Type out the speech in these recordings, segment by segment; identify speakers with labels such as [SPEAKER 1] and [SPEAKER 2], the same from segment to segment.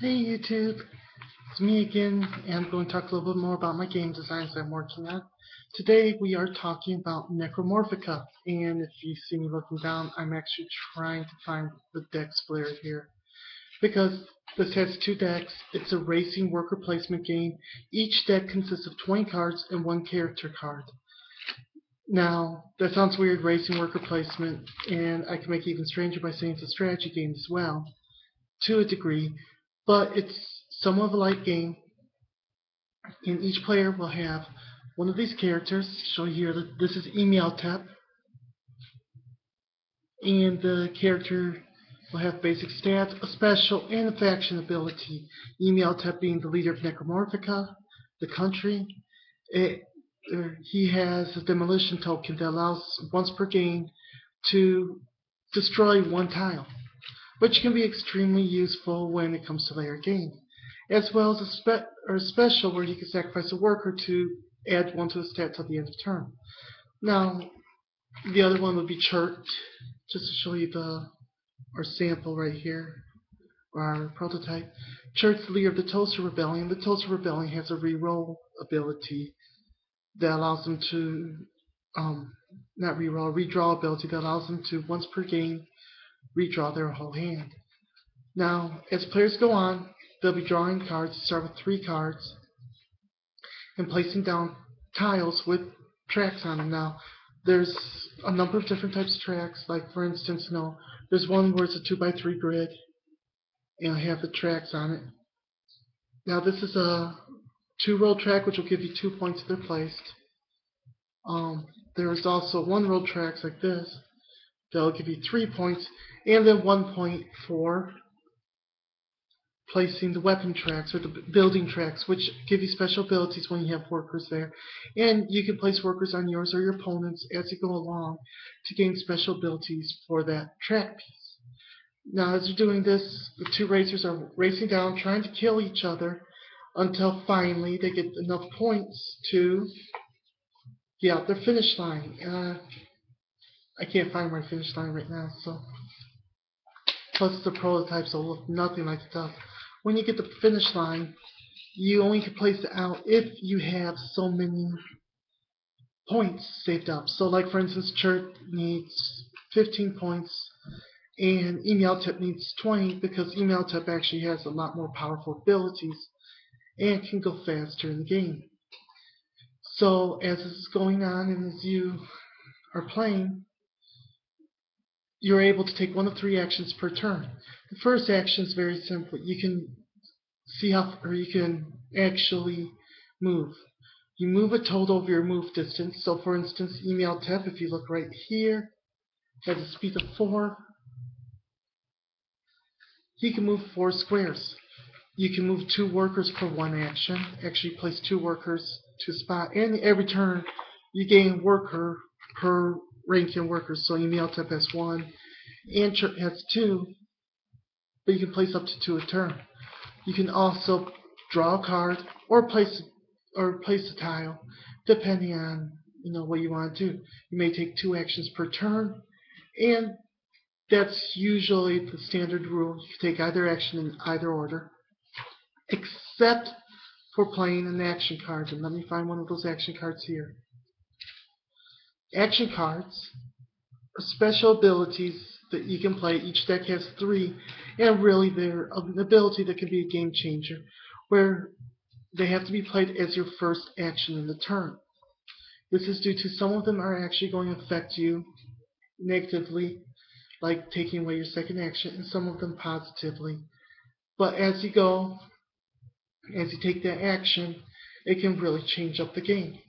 [SPEAKER 1] Hey YouTube, it's me again, and I'm going to talk a little bit more about my game designs I'm working on. Today we are talking about Necromorphica, and if you see me looking down, I'm actually trying to find the deck splitter here. Because this has two decks, it's a racing worker placement game. Each deck consists of 20 cards and one character card. Now, that sounds weird, racing worker placement, and I can make it even stranger by saying it's a strategy game as well, to a degree, but it's somewhat of a light game, and each player will have one of these characters. Show you here that this is Imhotep, and the character will have basic stats, a special, and a faction ability. Imhotep being the leader of Necromorphica, the country. He has a demolition token that allows once per game to destroy one tile, which can be extremely useful when it comes to later game, as well as a special where you can sacrifice a worker to add one to the stat till the end of turn. Now, the other one would be Chert, just to show you our sample right here, or our prototype. Chert's the leader of the Toaster Rebellion. The Toaster Rebellion has a reroll ability that allows them to, not reroll, redraw ability that allows them to, once per game, redraw their whole hand. Now, as players go on, they'll be drawing cards. Start with 3 cards and placing down tiles with tracks on them. Now, there's a number of different types of tracks. Like, for instance, there's one where it's a 2x3 grid, and I have the tracks on it. Now, this is a 2-row track, which will give you 2 points if they're placed. There's also 1-row tracks like this that'll give you 3 points, and then 1 point for placing the weapon tracks or the building tracks, which give you special abilities when you have workers there. And you can place workers on yours or your opponents as you go along to gain special abilities for that track piece. Now, as you're doing this, the 2 racers are racing down, trying to kill each other until finally they get enough points to get out their finish line. I can't find my finish line right now, so plus the prototypes will look nothing like it does. When you get the finish line, you only can place it out if you have so many points saved up. So, like, for instance, Chert needs 15 points, and Imhotep needs 20 because Imhotep actually has a lot more powerful abilities and can go faster in the game. So, as this is going on and as you are playing, you're able to take 1 of 3 actions per turn. The first action is very simple. You can see you can actually move. You move a total of your move distance. So, for instance, Imhotep, if you look right here, has a speed of 4. He can move 4 squares. You can move 2 workers per 1 action. Actually, place 2 workers to a spot, and every turn you gain worker per rank in workers. So Imhotep has 1, and Chert has 2, but you can place up to 2 a turn. You can also draw a card or place a tile, depending on what you want to do. You may take 2 actions per turn, and that's usually the standard rule. You can take either action in either order, except for playing an action card. And let me find one of those action cards here. Action cards are special abilities that you can play. Each deck has 3, and really they're an ability that can be a game changer, where they have to be played as your first action in the turn. This is due to some of them are actually going to affect you negatively, like taking away your second action, and some of them positively. But as you take that action, it can really change up the game.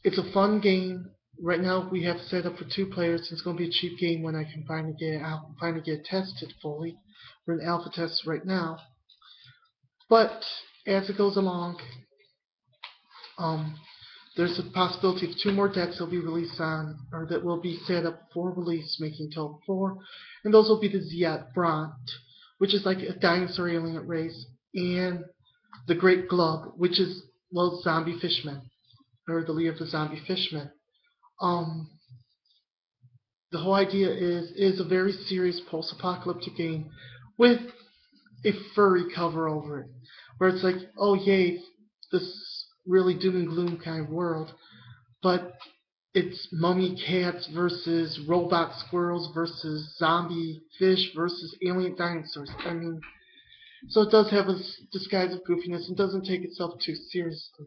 [SPEAKER 1] It's a fun game. Right now we have set up for 2 players. It's going to be a cheap game when I can finally get it out and finally get it tested fully. We're in alpha test right now. But as it goes along, there's a possibility of 2 more decks that will be released that will be set up for release, making total 4. And those will be the Ziat Brant, which is like a dinosaur alien race, and the Great Glub, which is, well, zombie fishmen, or the leader of the zombie fishmen. The whole idea is a very serious post-apocalyptic game with a furry cover over it, where it's like, oh yay, this really doom and gloom kind of world, but it's mummy cats versus robot squirrels versus zombie fish versus alien dinosaurs. I mean, so it does have a disguise of goofiness and doesn't take itself too seriously.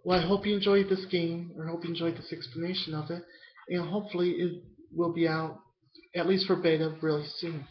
[SPEAKER 1] Well, I hope you enjoyed this game, or hope you enjoyed this explanation of it, and hopefully it will be out, at least for beta, really soon.